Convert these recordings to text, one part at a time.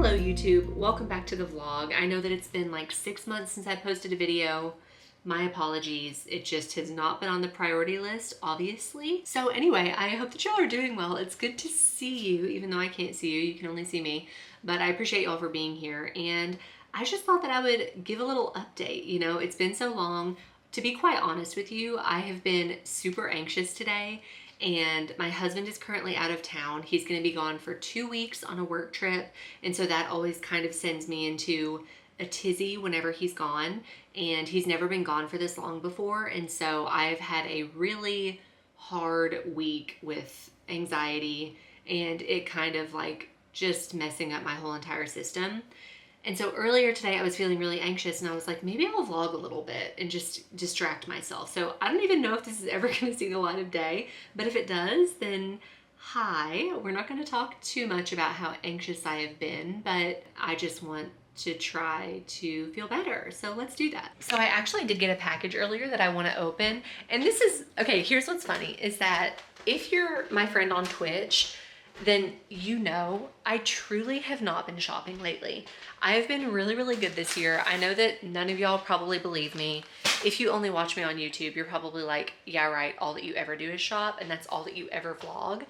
Hello YouTube, welcome back to the vlog. I know that it's been like 6 months since I posted a video. My apologies, it just has not been on the priority list, obviously. So anyway, I hope that y'all are doing well. It's good to see you, even though I can't see you, you can only see me. But I appreciate y'all for being here, and I just thought that I would give a little update. You know, it's been so long. To be quite honest with you, I have been super anxious today, and my husband is currently out of town. He's going to be gone for 2 weeks on a work trip, and so that always kind of sends me into a tizzy whenever he's gone, and he's never been gone for this long before, and so I've had a really hard week with anxiety, and it kind of like just messing up my whole entire system. And so earlier today I was feeling really anxious, and I was like, maybe I'll vlog a little bit and just distract myself. So I don't even know if this is ever going to see the light of day, but if it does, then hi. We're not going to talk too much about how anxious I have been, but I just want to try to feel better. So let's do that. So I actually did get a package earlier that I want to open. And this is, okay, here's what's funny is that if you're my friend on Twitch, then you know I truly have not been shopping lately. I have been really, really good this year. I know that none of y'all probably believe me. If you only watch me on YouTube, you're probably like, yeah, right, all that you ever do is shop, and that's all that you ever vlog.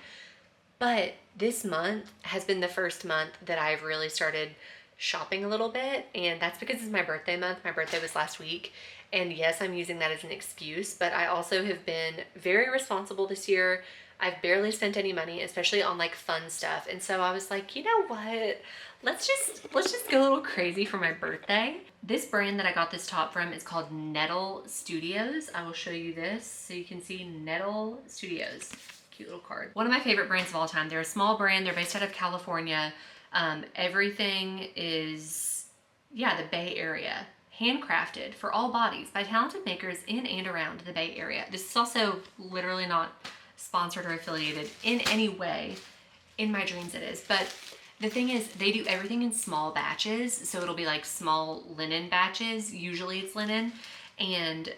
But this month has been the first month that I've really started shopping a little bit, and that's because it's my birthday month. My birthday was last week, and yes, I'm using that as an excuse, but I also have been very responsible this year. I've barely spent any money, especially on like fun stuff. And so I was like, you know what? Let's just go a little crazy for my birthday. This brand that I got this top from is called Nettle Studios. I will show you this so you can see Nettle Studios. Cute little card. One of my favorite brands of all time. They're a small brand. They're based out of California. Everything is, yeah, the Bay Area. Handcrafted for all bodies by talented makers in and around the Bay Area. This is also literally not sponsored or affiliated in any way. In my dreams it is, but the thing is they do everything in small batches, so it'll be like small linen batches. Usually it's linen, and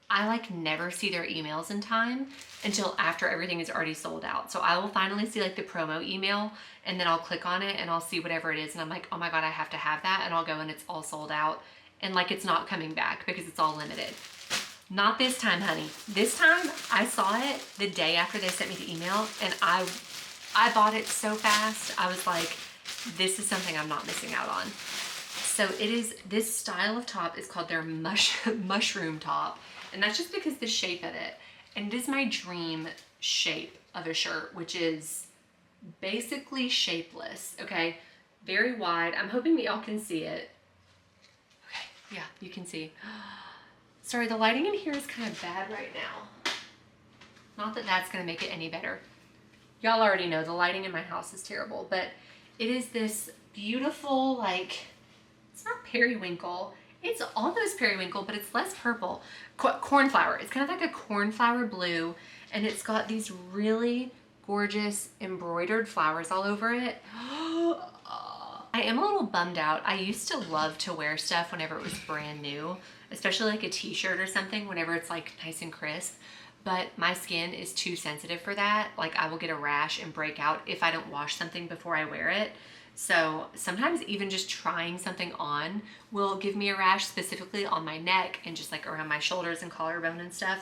I like never see their emails in time until after everything is already sold out. So I will finally see like the promo email, and then I'll click on it and I'll see whatever it is, and I'm like, oh my god, I have to have that, and I'll go and it's all sold out, and like it's not coming back because it's all limited. Not this time, honey. This time I saw it the day after they sent me the email, and I bought it so fast. I was like, this is something I'm not missing out on. So it is, this style of top is called their mushroom top, and that's just because the shape of it. And it is my dream shape of a shirt, which is basically shapeless, okay? Very wide. I'm hoping that y'all can see it. Okay, yeah, you can see. Sorry, the lighting in here is kind of bad right now. Not that that's gonna make it any better. Y'all already know the lighting in my house is terrible, but it is this beautiful, like, it's not periwinkle. It's almost periwinkle, but it's less purple. Cornflower. It's kind of like a cornflower blue, and it's got these really gorgeous embroidered flowers all over it. I am a little bummed out. I used to love to wear stuff whenever it was brand new, especially like a t-shirt or something whenever it's like nice and crisp, but my skin is too sensitive for that. Like I will get a rash and break out if I don't wash something before I wear it. So sometimes even just trying something on will give me a rash, specifically on my neck and just like around my shoulders and collarbone and stuff.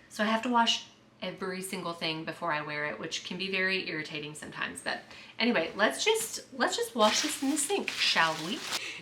So I have to wash every single thing before I wear it, which can be very irritating sometimes. But anyway, let's just wash this in the sink, shall we?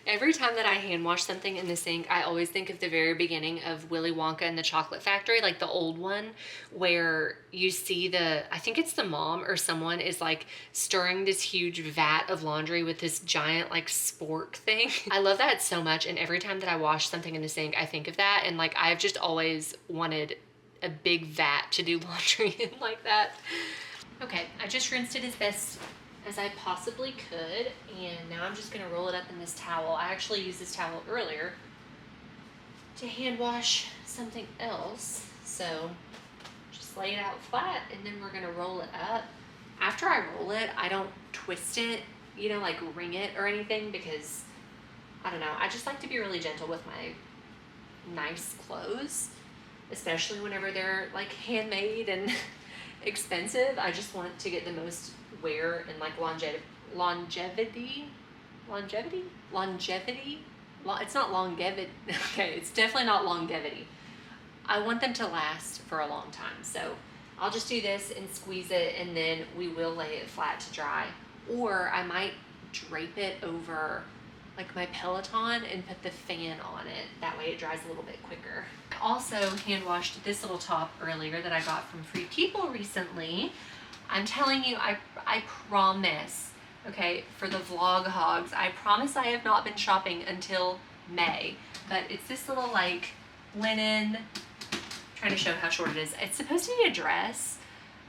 Every time that I hand wash something in the sink, I always think of the very beginning of Willy Wonka and the Chocolate Factory, like the old one, where you see I think it's the mom or someone is like stirring this huge vat of laundry with this giant like spork thing. I love that so much, and every time that I wash something in the sink, I think of that, and like I've just always wanted a big vat to do laundry in like that. Okay, I just rinsed it as best as I possibly could, and now I'm just gonna roll it up in this towel. I actually used this towel earlier to hand wash something else, so just lay it out flat, and then we're gonna roll it up. After I roll it, I don't twist it, you know, like wring it or anything, because I don't know, I just like to be really gentle with my nice clothes, especially whenever they're like handmade and expensive. I just want to get the most wear and like longevity longevity? Longevity? It's not longevity. Okay, it's definitely not longevity. I want them to last for a long time. So I'll just do this and squeeze it, and then we will lay it flat to dry. Or I might drape it over like my Peloton and put the fan on it. That way it dries a little bit quicker. I also hand washed this little top earlier that I got from Free People recently. I'm telling you, I promise, okay, for the vlog hogs, I promise I have not been shopping until May. But it's this little like linen, trying to show how short it is. It's supposed to be a dress,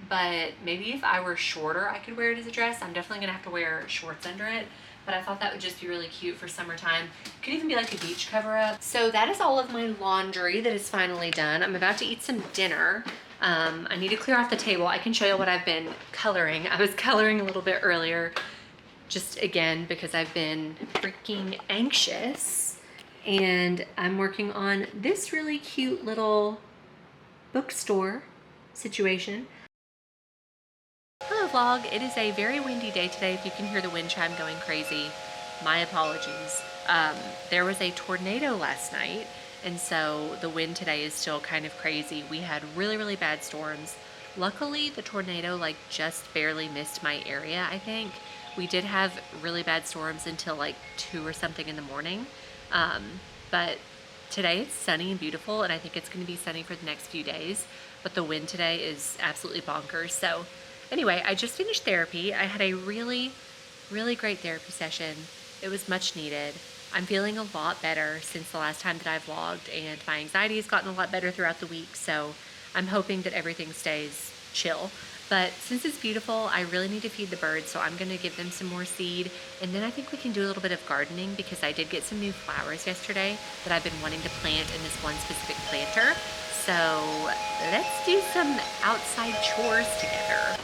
but maybe if I were shorter, I could wear it as a dress. I'm definitely gonna have to wear shorts under it, but I thought that would just be really cute for summertime. Could even be like a beach cover up. So that is all of my laundry that is finally done. I'm about to eat some dinner. I need to clear off the table. I can show you what I've been coloring. I was coloring a little bit earlier, just again, because I've been freaking anxious. And I'm working on this really cute little bookstore situation. Hello vlog, it is a very windy day today. If you can hear the wind chime going crazy, my apologies. There was a tornado last night, and so the wind today is still kind of crazy. We had really bad storms. Luckily the tornado like just barely missed my area. I think we did have really bad storms until like 2 or something in the morning, but today it's sunny and beautiful, and I think it's going to be sunny for the next few days, but the wind today is absolutely bonkers. So anyway, I just finished therapy. I had a really great therapy session. It was much needed. I'm feeling a lot better since the last time that I vlogged, and my anxiety has gotten a lot better throughout the week, so I'm hoping that everything stays chill. But since it's beautiful, I really need to feed the birds, so I'm gonna give them some more seed, and then I think we can do a little bit of gardening because I did get some new flowers yesterday that I've been wanting to plant in this one specific planter. So let's do some outside chores together.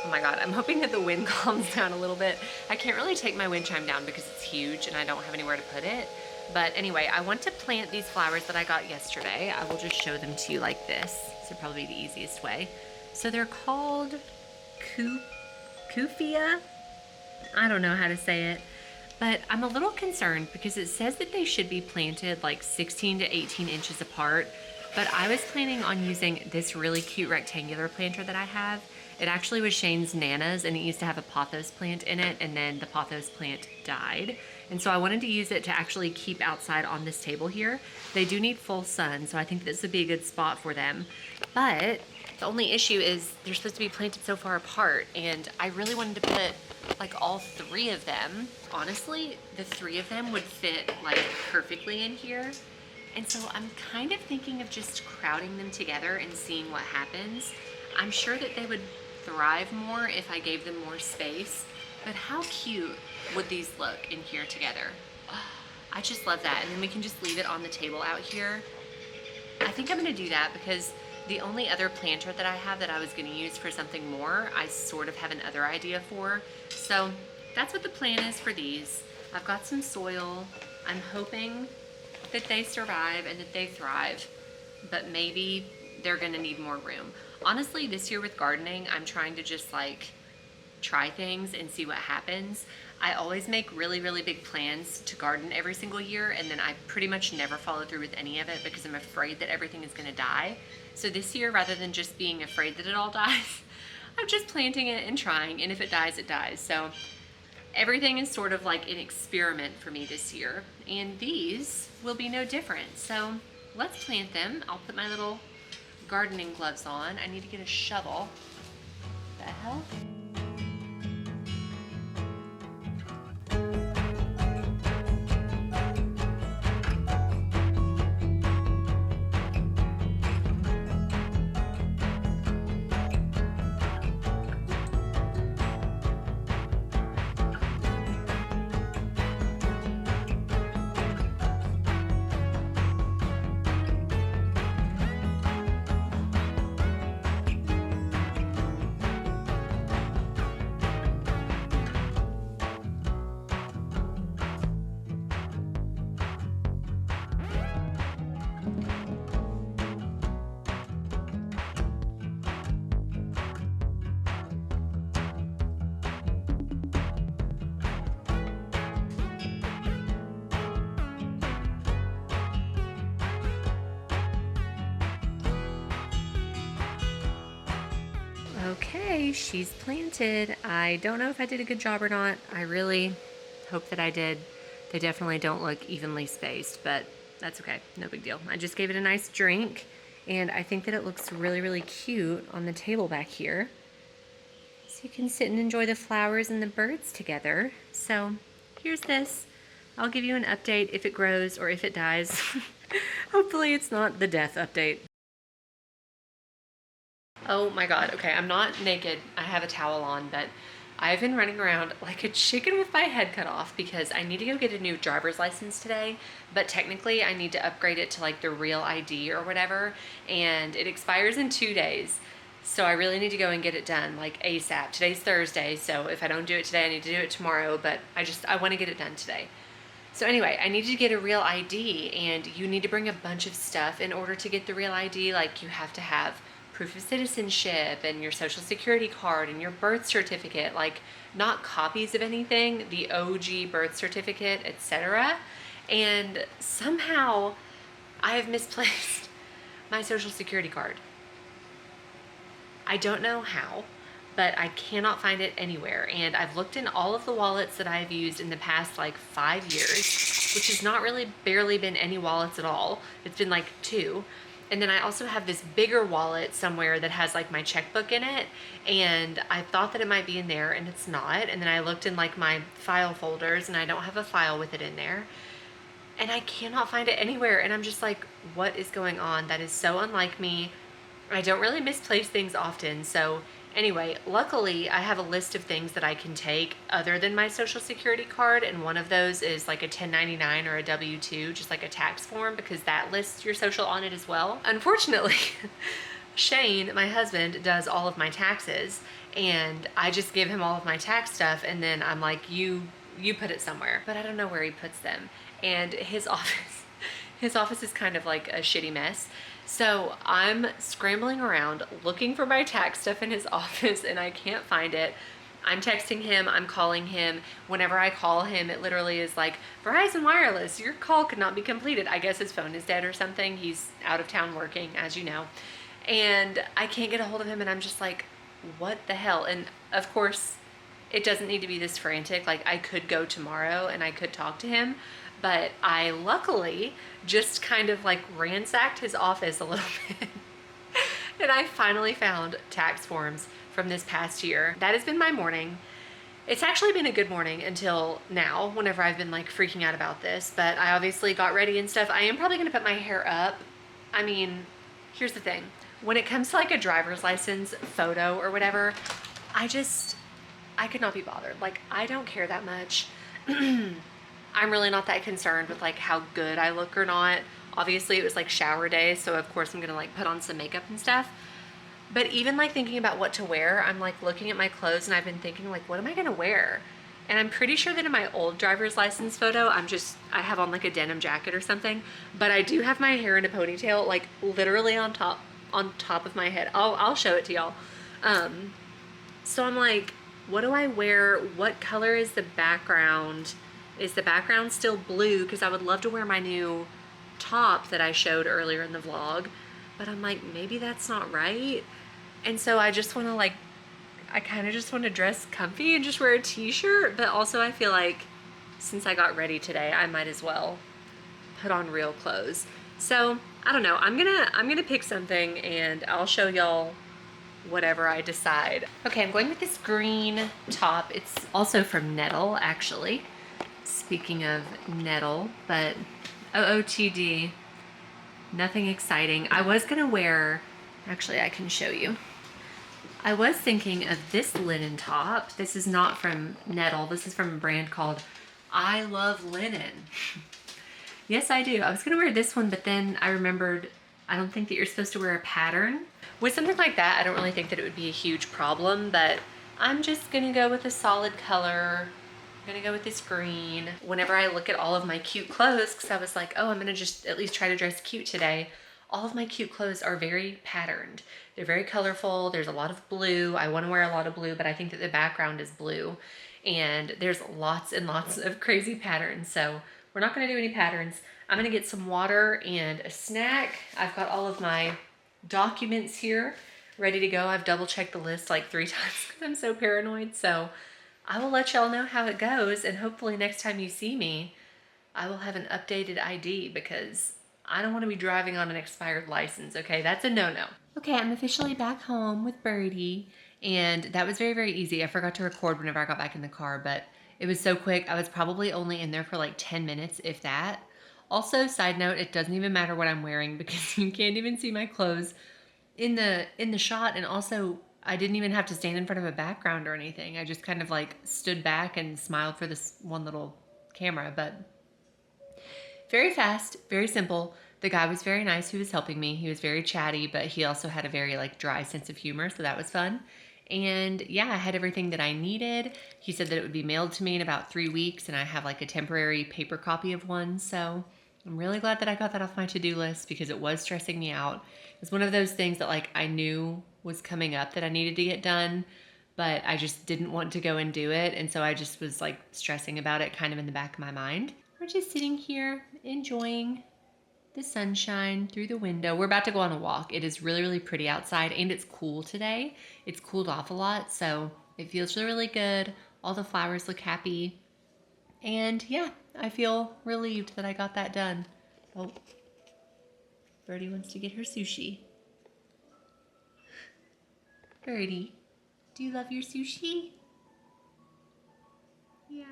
Oh my God, I'm hoping that the wind calms down a little bit. I can't really take my wind chime down because it's huge and I don't have anywhere to put it. But anyway, I want to plant these flowers that I got yesterday. I will just show them to you like this. This would probably be the easiest way. So they're called Kufia. I don't know how to say it, but I'm a little concerned because it says that they should be planted like 16 to 18 inches apart. But I was planning on using this really cute rectangular planter that I have. It actually was Shane's Nana's, and it used to have a pothos plant in it, and then the pothos plant died. And so I wanted to use it to actually keep outside on this table here. They do need full sun, so I think this would be a good spot for them. But the only issue is they're supposed to be planted so far apart, and I really wanted to put like all 3 of them. Honestly, the 3 of them would fit like perfectly in here. And so I'm kind of thinking of just crowding them together and seeing what happens. I'm sure that they would thrive more if I gave them more space, but how cute would these look in here together? I just love that. And then we can just leave it on the table out here. I think I'm gonna do that because the only other planter that I have that I was gonna use for something more, I sort of have another idea for. So that's what the plan is for these. I've got some soil. I'm hoping that they survive and that they thrive, but maybe they're gonna need more room. Honestly, this year with gardening, I'm trying to just like try things and see what happens. I always make really big plans to garden every single year, and then I pretty much never follow through with any of it because I'm afraid that everything is gonna die. So this year, rather than just being afraid that it all dies, I'm just planting it and trying, and if it dies, it dies. So everything is sort of like an experiment for me this year, and these will be no different. So let's plant them. I'll put my little gardening gloves on. I need to get a shovel. The hell? Okay, she's planted. I don't know if I did a good job or not. I really hope that I did. They definitely don't look evenly spaced, but that's okay. No big deal. I just gave it a nice drink, and I think that it looks really, really cute on the table back here. So you can sit and enjoy the flowers and the birds together. So here's this. I'll give you an update if it grows or if it dies. Hopefully it's not the death update. Oh my god, okay, I'm not naked. I have a towel on, but I've been running around like a chicken with my head cut off because I need to go get a new driver's license today, but technically I need to upgrade it to like the real ID or whatever, and it expires in 2 days. So I really need to go and get it done like ASAP. Today's Thursday, so if I don't do it today, I need to do it tomorrow, but I want to get it done today. So anyway, I needed to get a real ID, and you need to bring a bunch of stuff in order to get the real ID. Like you have to have proof of citizenship and your social security card and your birth certificate, like not copies of anything, the OG birth certificate, etc. And somehow I have misplaced my social security card. I don't know how, but I cannot find it anywhere. And I've looked in all of the wallets that I've used in the past like 5 years, which has not really barely been any wallets at all. It's been like 2. And then I also have this bigger wallet somewhere that has like my checkbook in it, and I thought that it might be in there and it's not. And then I looked in like my file folders and I don't have a file with it in there, and I cannot find it anywhere. And I'm just like, what is going on? That is so unlike me. I don't really misplace things often. So anyway, luckily I have a list of things that I can take other than my social security card, and one of those is like a 1099 or a W-2, just like a tax form, because that lists your social on it as well. Unfortunately, Shane, my husband, does all of my taxes, and I just give him all of my tax stuff, and then I'm like, you put it somewhere, but I don't know where he puts them. And his office is kind of like a shitty mess. So I'm scrambling around looking for my tax stuff in his office, and I can't find it. I'm texting him, I'm calling him. Whenever I call him, it literally is like, Verizon Wireless, your call could not be completed. I guess his phone is dead or something. He's out of town working, as you know. And I can't get a hold of him, and I'm just like, what the hell? And of course, it doesn't need to be this frantic. Like, I could go tomorrow and I could talk to him, but I luckily just kind of like ransacked his office a little bit. And I finally found tax forms from this past year. That has been my morning. It's actually been a good morning until now, whenever I've been like freaking out about this, but I obviously got ready and stuff. I am probably gonna put my hair up. I mean, here's the thing. When it comes to like a driver's license photo or whatever, I could not be bothered. Like, I don't care that much. I'm really not that concerned with like how good I look or not. Obviously it was like shower day, so of course I'm gonna like put on some makeup and stuff. But even like thinking about what to wear, I'm like looking at my clothes and I've been thinking like, what am I gonna wear? And I'm pretty sure that in my old driver's license photo, I have on like a denim jacket or something, but I do have my hair in a ponytail, like literally on top of my head. I'll show it to y'all. So I'm like, what do I wear? What color is the background? Is the background still blue? Because I would love to wear my new top that I showed earlier in the vlog, but I'm like, maybe that's not right. And so I just want to like I kind of just want to dress comfy and just wear a t-shirt, but also I feel like since I got ready today, I might as well put on real clothes. So I don't know, I'm gonna pick something and I'll show y'all whatever I decide. Okay, I'm going with this green top. It's also from Nettle, actually. Speaking of Nettle, but OOTD, nothing exciting. I was gonna wear, actually I can show you. I was thinking of this linen top. This is not from Nettle. This is from a brand called I Love Linen. Yes, I do. I was gonna wear this one, but then I remembered I don't think that you're supposed to wear a pattern. With something like that, I don't really think that it would be a huge problem, but I'm just gonna go with a solid color. I'm gonna go with this green. Whenever I look at all of my cute clothes, because I was like, oh, I'm gonna just at least try to dress cute today, all of my cute clothes are very patterned. They're very colorful. There's a lot of blue. I wanna wear a lot of blue, but I think that the background is blue. And there's lots and lots of crazy patterns. So we're not gonna do any patterns. I'm gonna get some water and a snack. I've got all of my documents here ready to go. I've double checked the list like 3 times because I'm so paranoid. So I will let y'all know how it goes, and hopefully next time you see me, I will have an updated ID because I don't want to be driving on an expired license, okay? That's a no-no. Okay, I'm officially back home with Birdie, and that was very, very easy. I forgot to record whenever I got back in the car, but it was so quick. I was probably only in there for like 10 minutes, if that. Also, side note, it doesn't even matter what I'm wearing because you can't even see my clothes in the shot, and also I didn't even have to stand in front of a background or anything. I just kind of like stood back and smiled for this one little camera, but very fast, very simple. The guy was very nice who was helping me. He was very chatty, but he also had a very like dry sense of humor, so that was fun. And yeah, I had everything that I needed. He said that it would be mailed to me in about 3 weeks, and I have like a temporary paper copy of one, so I'm really glad that I got that off my to-do list because it was stressing me out. It's one of those things that like I knew was coming up that I needed to get done, but I just didn't want to go and do it. And so I just was like stressing about it kind of in the back of my mind. We're just sitting here enjoying the sunshine through the window. We're about to go on a walk. It is really, really pretty outside and it's cool today. It's cooled off a lot, so it feels really, really good. All the flowers look happy. And yeah, I feel relieved that I got that done. Oh, Birdie wants to get her sushi. Birdie, do you love your sushi? Yeah.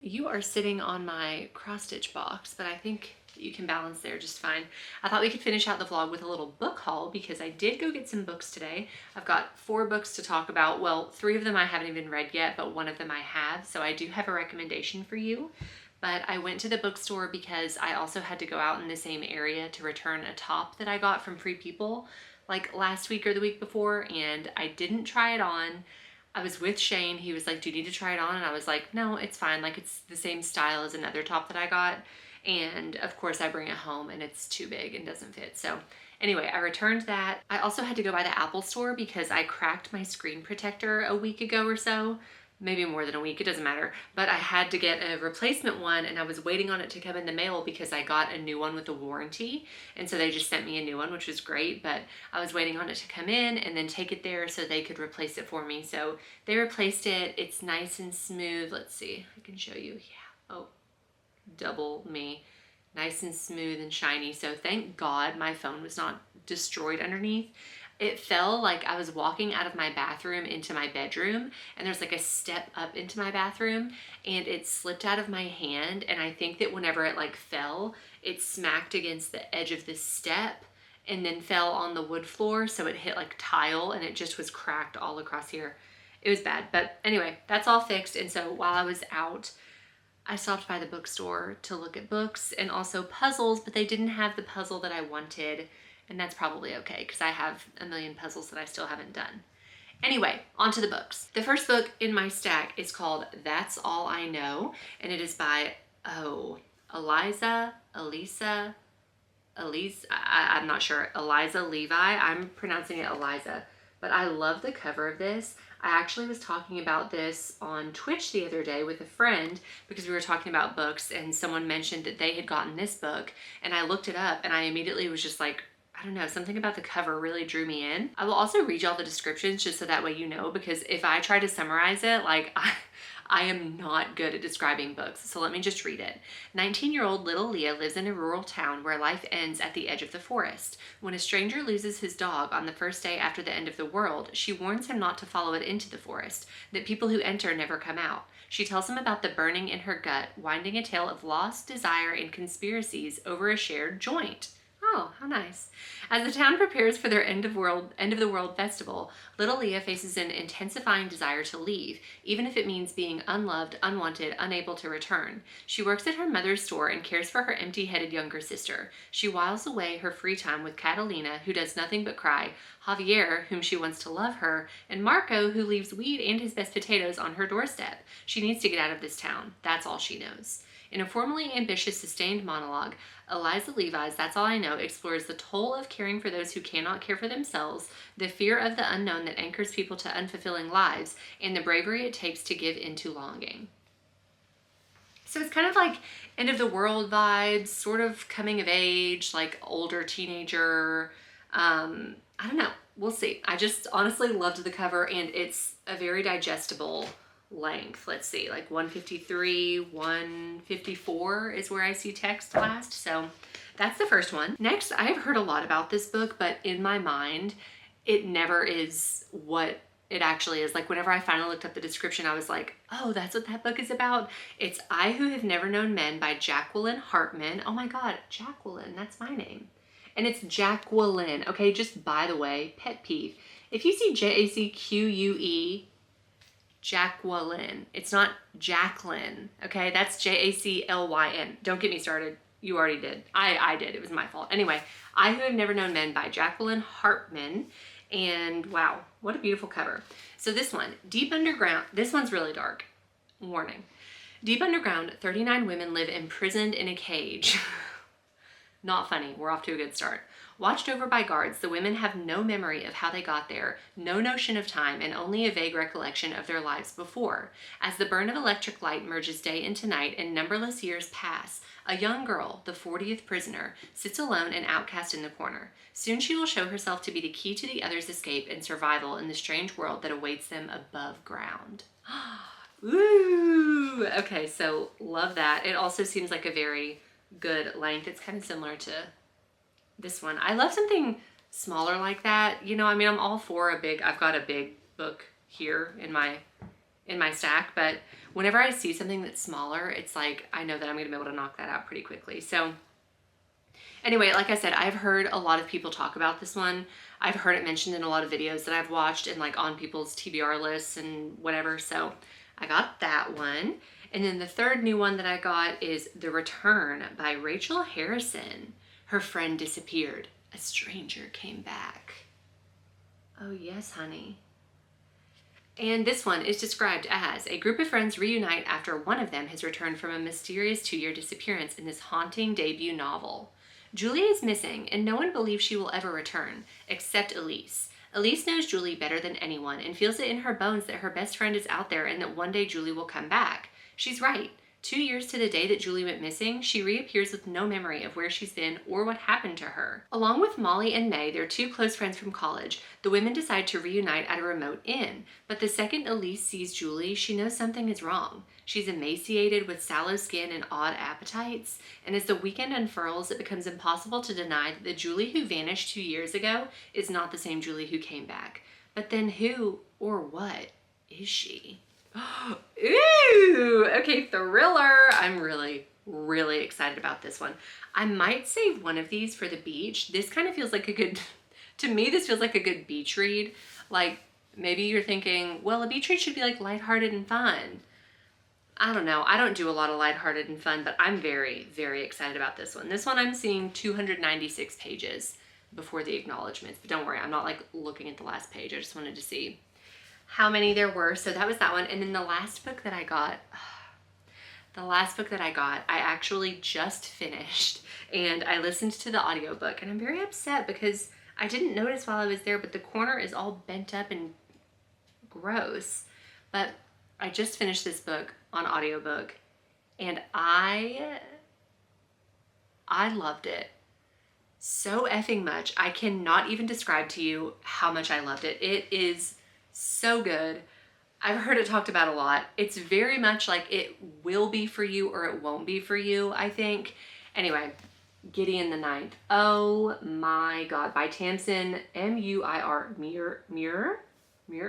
You are sitting on my cross stitch box, but I think you can balance there just fine. I thought we could finish out the vlog with a little book haul because I did go get some books today. I've got 4 books to talk about. Well, 3 of them I haven't even read yet, but 1 of them I have. So I do have a recommendation for you. But I went to the bookstore because I also had to go out in the same area to return a top that I got from Free People like last week or the week before, and I didn't try it on. I was with Shane. He was like, do you need to try it on? And I was like, no, it's fine. Like, it's the same style as another top that I got. And of course I bring it home and it's too big and doesn't fit. So anyway, I returned that. I also had to go by the Apple store because I cracked my screen protector a week ago or so. Maybe more than a week, it doesn't matter. But I had to get a replacement one and I was waiting on it to come in the mail because I got a new one with a warranty. And so they just sent me a new one, which was great, but I was waiting on it to come in and then take it there so they could replace it for me. So they replaced it. It's nice and smooth. Let's see, I can show you. Yeah, oh, double me. Nice and smooth and shiny. So thank God my phone was not destroyed underneath. It fell like I was walking out of my bathroom into my bedroom, and there's like a step up into my bathroom, and it slipped out of my hand, and I think that whenever it like fell, it smacked against the edge of the step and then fell on the wood floor, so it hit like tile and it just was cracked all across here. It was bad, but anyway, that's all fixed. And so while I was out, I stopped by the bookstore to look at books and also puzzles, but they didn't have the puzzle that I wanted. And that's probably okay because I have a million puzzles that I still haven't done. Anyway, on to the books. The first book in my stack is called That's All I Know, and it is by, I'm not sure, Eliza Levi. I'm pronouncing it Eliza, but I love the cover of this. I actually was talking about this on Twitch the other day with a friend because we were talking about books and someone mentioned that they had gotten this book, and I looked it up and I immediately was just like, I don't know, something about the cover really drew me in. I will also read y'all the descriptions just so that way you know, because if I try to summarize it, like I am not good at describing books. So let me just read it. 19-year-old little Leah lives in a rural town where life ends at the edge of the forest. When a stranger loses his dog on the first day after the end of the world, she warns him not to follow it into the forest, that people who enter never come out. She tells him about the burning in her gut, winding a tale of loss, desire, and conspiracies over a shared joint. Oh, how nice. As the town prepares for their end of the world festival, little Leah faces an intensifying desire to leave, even if it means being unloved, unwanted, unable to return. She works at her mother's store and cares for her empty-headed younger sister. She whiles away her free time with Catalina, who does nothing but cry, Javier, whom she wants to love her, and Marco, who leaves weed and his best potatoes on her doorstep. She needs to get out of this town. That's all she knows. In a formally ambitious, sustained monologue, Eliza Levi's That's All I Know explores the toll of caring for those who cannot care for themselves, the fear of the unknown that anchors people to unfulfilling lives, and the bravery it takes to give in to longing. So it's kind of like end of the world vibes, sort of coming of age, like older teenager. I don't know. We'll see. I just honestly loved the cover, and it's a very digestible length. Let's see, like 153, 154 is where I see text last. So that's the first one. Next, I've heard a lot about this book, but in my mind, it never is what it actually is. Like whenever I finally looked up the description, I was like, oh, that's what that book is about. It's I Who Have Never Known Men by Jacqueline Hartman. Oh my God, Jacqueline, that's my name. And it's Jacqueline. Okay, just by the way, pet peeve. If you see Jacque, Jacqueline. It's not Jacqueline, okay? That's Jaclyn. Don't get me started. You already did. I did. It was my fault. Anyway, I Who Have Never Known Men by Jacqueline Hartman. And wow, what a beautiful cover. So this one, Deep Underground. This one's really dark. Warning. Deep underground, 39 women live imprisoned in a cage. Not funny. We're off to a good start. Watched over by guards, the women have no memory of how they got there, no notion of time, and only a vague recollection of their lives before. As the burn of electric light merges day into night and numberless years pass, a young girl, the 40th prisoner, sits alone and outcast in the corner. Soon she will show herself to be the key to the others' escape and survival in the strange world that awaits them above ground. Ooh! Okay, so love that. It also seems like a very good length. It's kind of similar to this one. I love something smaller like that. You know, I mean, I'm all for I've got a big book here in my stack, but whenever I see something that's smaller, it's like, I know that I'm gonna be able to knock that out pretty quickly. So anyway, like I said, I've heard a lot of people talk about this one. I've heard it mentioned in a lot of videos that I've watched and like on people's TBR lists and whatever. So I got that one. And then the third new one that I got is The Return by Rachel Harrison. Her friend disappeared. A stranger came back. Oh yes, honey. And this one is described as a group of friends reunite after one of them has returned from a mysterious 2-year disappearance in this haunting debut novel. Julie is missing, and no one believes she will ever return, except Elise. Elise knows Julie better than anyone and feels it in her bones that her best friend is out there and that one day Julie will come back. She's right. 2 years to the day that Julie went missing, she reappears with no memory of where she's been or what happened to her. Along with Molly and May, their 2 close friends from college, the women decide to reunite at a remote inn. But the second Elise sees Julie, she knows something is wrong. She's emaciated with sallow skin and odd appetites, and as the weekend unfurls, it becomes impossible to deny that the Julie who vanished 2 years ago is not the same Julie who came back. But then who or what is she? Ooh, okay, thriller. I'm really, really excited about this one. I might save one of these for the beach. This kind of feels like a good, to me, this feels like a good beach read. Like maybe you're thinking, well, a beach read should be like lighthearted and fun. I don't know. I don't do a lot of lighthearted and fun, but I'm very, very excited about this one. This one I'm seeing 296 pages before the acknowledgments, but don't worry, I'm not like looking at the last page. I just wanted to see how many there were. So that was that one. And then the last book that I got, I actually just finished, and I listened to the audiobook, and I'm very upset because I didn't notice while I was there, but the corner is all bent up and gross. But I just finished this book on audiobook, and I loved it. so effing much. I cannot even describe to you how much I loved it. It is so good. I've heard it talked about a lot. It's very much like it will be for you or it won't be for you, I think. Anyway, Gideon the Ninth. Oh my God. By Tamsin, M-U-I-R, Muir.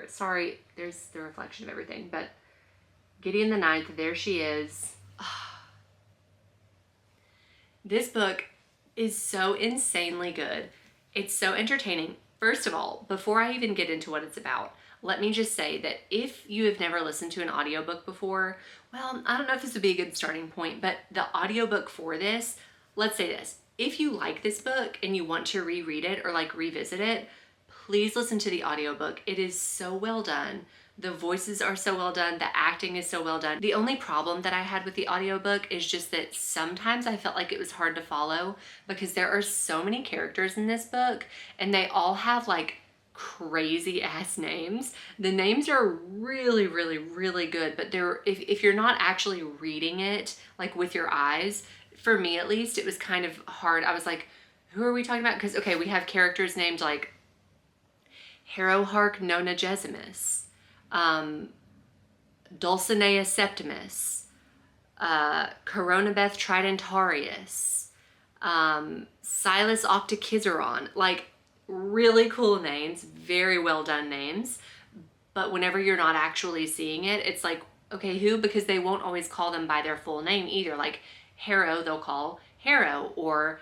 Sorry, there's the reflection of everything. But Gideon the Ninth, there she is. This book is so insanely good. It's so entertaining. First of all, before I even get into what it's about, let me just say that if you have never listened to an audiobook before, well, I don't know if this would be a good starting point, but the audiobook for this, let's say this. If you like this book and you want to reread it or like revisit it, please listen to the audiobook. It is so well done. The voices are so well done. The acting is so well done. The only problem that I had with the audiobook is just that sometimes I felt like it was hard to follow because there are so many characters in this book and they all have like crazy ass names. The names are really, really, really good, but if you're not actually reading it like with your eyes, for me at least, it was kind of hard. I was like, who are we talking about? Because, okay, we have characters named like Harrowhark Nonagesimus, Dulcinea Septimus, Coronabeth Tridentarius, Silas Octokizeron, like really cool names, very well done names. But whenever you're not actually seeing it, it's like, okay, who? Because they won't always call them by their full name either. Like Harrow, they'll call Harrow, or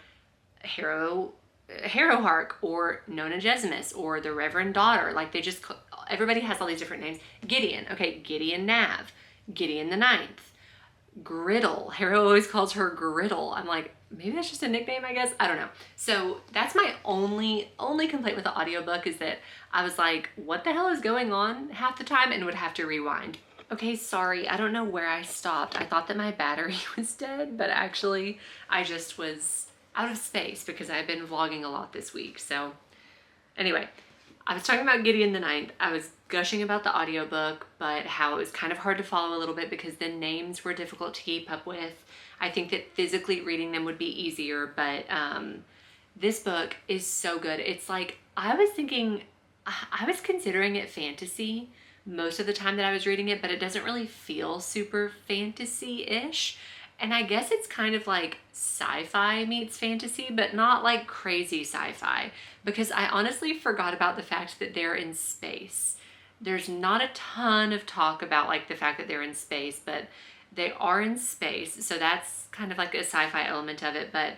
Harrowhark, or Nonagesimus, or the Reverend Daughter. Like they just, everybody has all these different names. Gideon, okay, Gideon Nav, Gideon the Ninth, Griddle. Harrow always calls her Griddle. I'm like, maybe that's just a nickname, I guess. I don't know. So that's my only complaint with the audiobook is that I was like, what the hell is going on half the time, and would have to rewind. Okay, sorry, I don't know where I stopped. I thought that my battery was dead, but actually I just was out of space because I've been vlogging a lot this week. So anyway, I was talking about Gideon the Ninth. I was gushing about the audiobook, but how it was kind of hard to follow a little bit because the names were difficult to keep up with. I think that physically reading them would be easier, but this book is so good. It's like, I was considering it fantasy most of the time that I was reading it, but it doesn't really feel super fantasy-ish. And I guess it's kind of like sci-fi meets fantasy, but not like crazy sci-fi, because I honestly forgot about the fact that they're in space. There's not a ton of talk about like the fact that they're in space, but they are in space. So that's kind of like a sci-fi element of it. But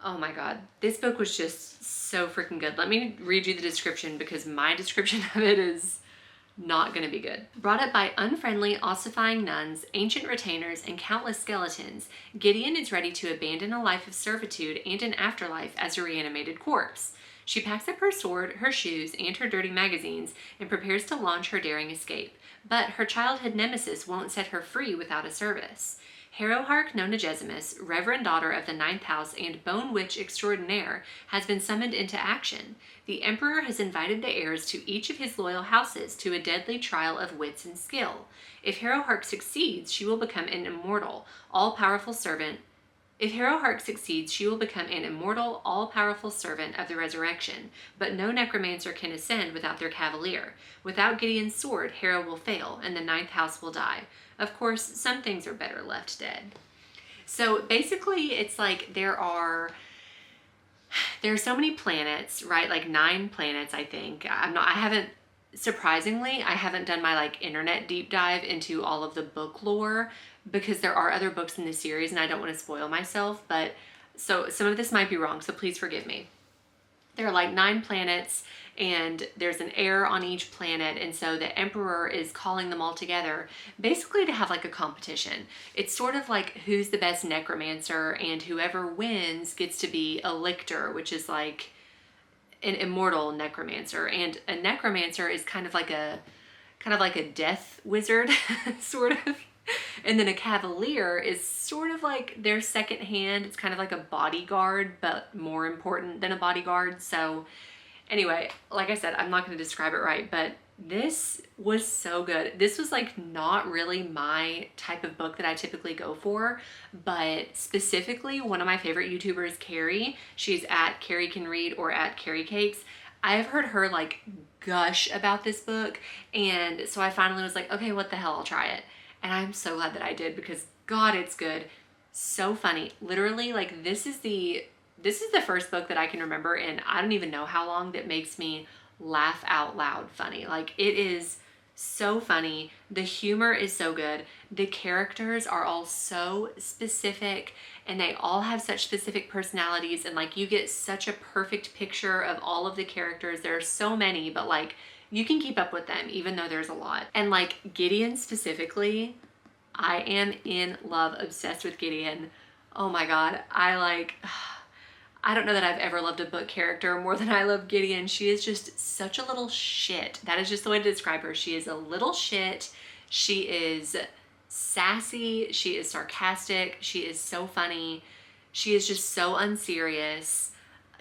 oh my God, this book was just so freaking good. Let me read you the description because my description of it is not gonna be good. Brought up by unfriendly, ossifying nuns, ancient retainers, and countless skeletons, Gideon is ready to abandon a life of servitude and an afterlife as a reanimated corpse. She packs up her sword, her shoes, and her dirty magazines and prepares to launch her daring escape. But her childhood nemesis won't set her free without a service. Harrowhark Nonagesimus, Reverend Daughter of the Ninth House and Bone Witch Extraordinaire, has been summoned into action. The Emperor has invited the heirs to each of his loyal houses to a deadly trial of wits and skill. If Harrowhark succeeds, she will become an immortal, all-powerful servant. If Harrowhark succeeds, she will become an immortal, all-powerful servant of the resurrection, but no necromancer can ascend without their cavalier. Without Gideon's sword, Harrow will fail, and the Ninth House will die. Of course, some things are better left dead. So basically, it's like there are so many planets, right? Like 9 planets, I think. Surprisingly, I haven't done my like internet deep dive into all of the book lore because there are other books in the series and I don't want to spoil myself, but so some of this might be wrong, so please forgive me. There are like 9 planets and there's an heir on each planet, and so the Emperor is calling them all together basically to have like a competition. It's sort of like who's the best necromancer, and whoever wins gets to be a lictor, which is like an immortal necromancer. And a necromancer is kind of like a death wizard sort of. And then a cavalier is sort of like their second hand. It's kind of like a bodyguard, but more important than a bodyguard. So anyway, like I said, I'm not going to describe it right, but This was so good. This was like not really my type of book that I typically go for, but specifically one of my favorite YouTubers, Carrie, she's at Carrie Can Read or at Carrie Cakes. I've heard her like gush about this book, and so I finally was like, okay, what the hell, I'll try it. And I'm so glad that I did, because God, it's good. So funny. Literally, like this is the first book that I can remember in I don't even know how long that makes me laugh out loud funny. Like it is so funny. The humor is so good. The characters are all so specific, and they all have such specific personalities, and like you get such a perfect picture of all of the characters. There are so many, but like you can keep up with them even though there's a lot. And like Gideon specifically, I am in love, obsessed with Gideon. Oh my God. I don't know that I've ever loved a book character more than I love Gideon. She is just such a little shit. That is just the way to describe her. She is a little shit. She is sassy. She is sarcastic. She is so funny. She is just so unserious.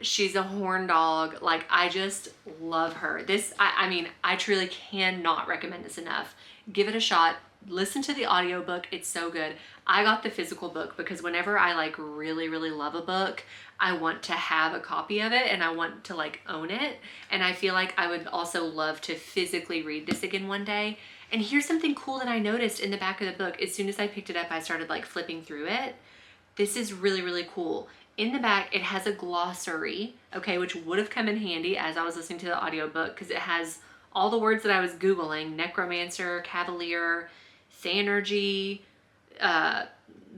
She's a horn dog. Like, I just love her. I mean, I truly cannot recommend this enough. Give it a shot. Listen to the audiobook. It's so good. I got the physical book because whenever I like really, really love a book, I want to have a copy of it and I want to like own it. And I feel like I would also love to physically read this again one day. And here's something cool that I noticed in the back of the book. As soon as I picked it up, I started like flipping through it. This is really, really cool. In the back, it has a glossary, okay, which would have come in handy as I was listening to the audiobook, because it has all the words that I was Googling: necromancer, cavalier, thanergy,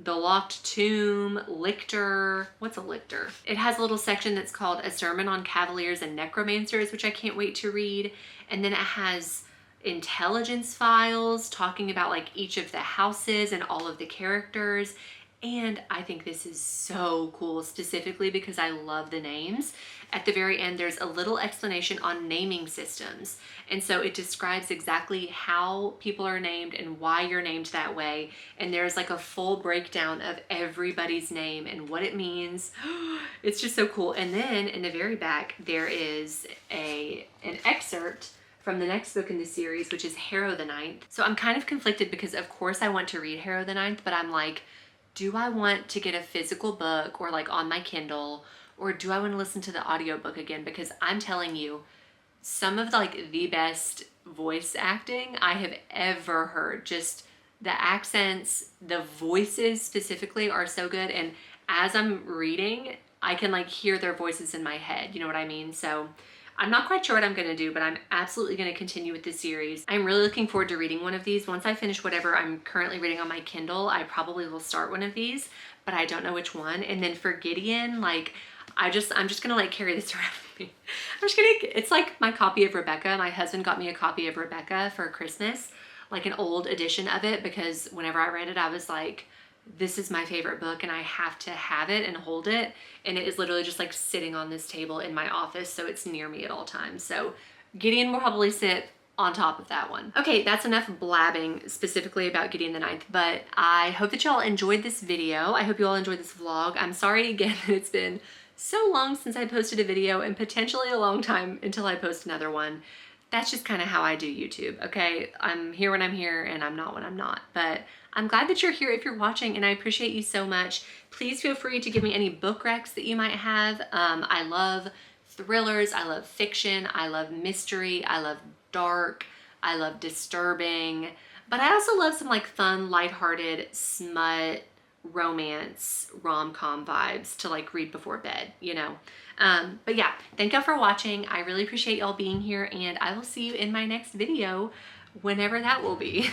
the locked tomb, lictor. What's a lictor? It has a little section that's called A Sermon on Cavaliers and Necromancers, which I can't wait to read. And then it has intelligence files talking about like each of the houses and all of the characters. And I think this is so cool, specifically because I love the names. At the very end, there's a little explanation on naming systems. And so it describes exactly how people are named and why you're named that way. And there's like a full breakdown of everybody's name and what it means. It's just so cool. And then in the very back, there is an excerpt from the next book in the series, which is Harrow the Ninth. So I'm kind of conflicted because of course I want to read Harrow the Ninth, but I'm like, do I want to get a physical book or like on my Kindle, or do I want to listen to the audiobook again? Because I'm telling you, some of like the best voice acting I have ever heard. Just the accents, the voices specifically are so good. And as I'm reading, I can like hear their voices in my head. You know what I mean? So I'm not quite sure what I'm going to do, but I'm absolutely going to continue with this series. I'm really looking forward to reading one of these. Once I finish whatever I'm currently reading on my Kindle, I probably will start one of these, but I don't know which one. And then for Gideon, like, I'm just gonna like carry this around with me. It's like my copy of Rebecca. My husband got me a copy of Rebecca for Christmas, like an old edition of it, because whenever I read it, I was like, this is my favorite book and I have to have it and hold it. And it is literally just like sitting on this table in my office, so it's near me at all times. So Gideon will probably sit on top of that one. Okay, that's enough blabbing specifically about Gideon the Ninth, but I hope that y'all enjoyed this video. I hope you all enjoyed this vlog. I'm sorry again that it's been so long since I posted a video, and potentially a long time until I post another one. That's just kind of how I do YouTube, okay? I'm here when I'm here and I'm not when I'm not. But I'm glad that you're here if you're watching, and I appreciate you so much. Please feel free to give me any book recs that you might have. I love thrillers, I love fiction, I love mystery, I love dark, I love disturbing, but I also love some like fun, lighthearted, smut, romance, rom-com vibes to like read before bed, you know? But yeah, thank y'all for watching. I really appreciate y'all being here, and I will see you in my next video, whenever that will be.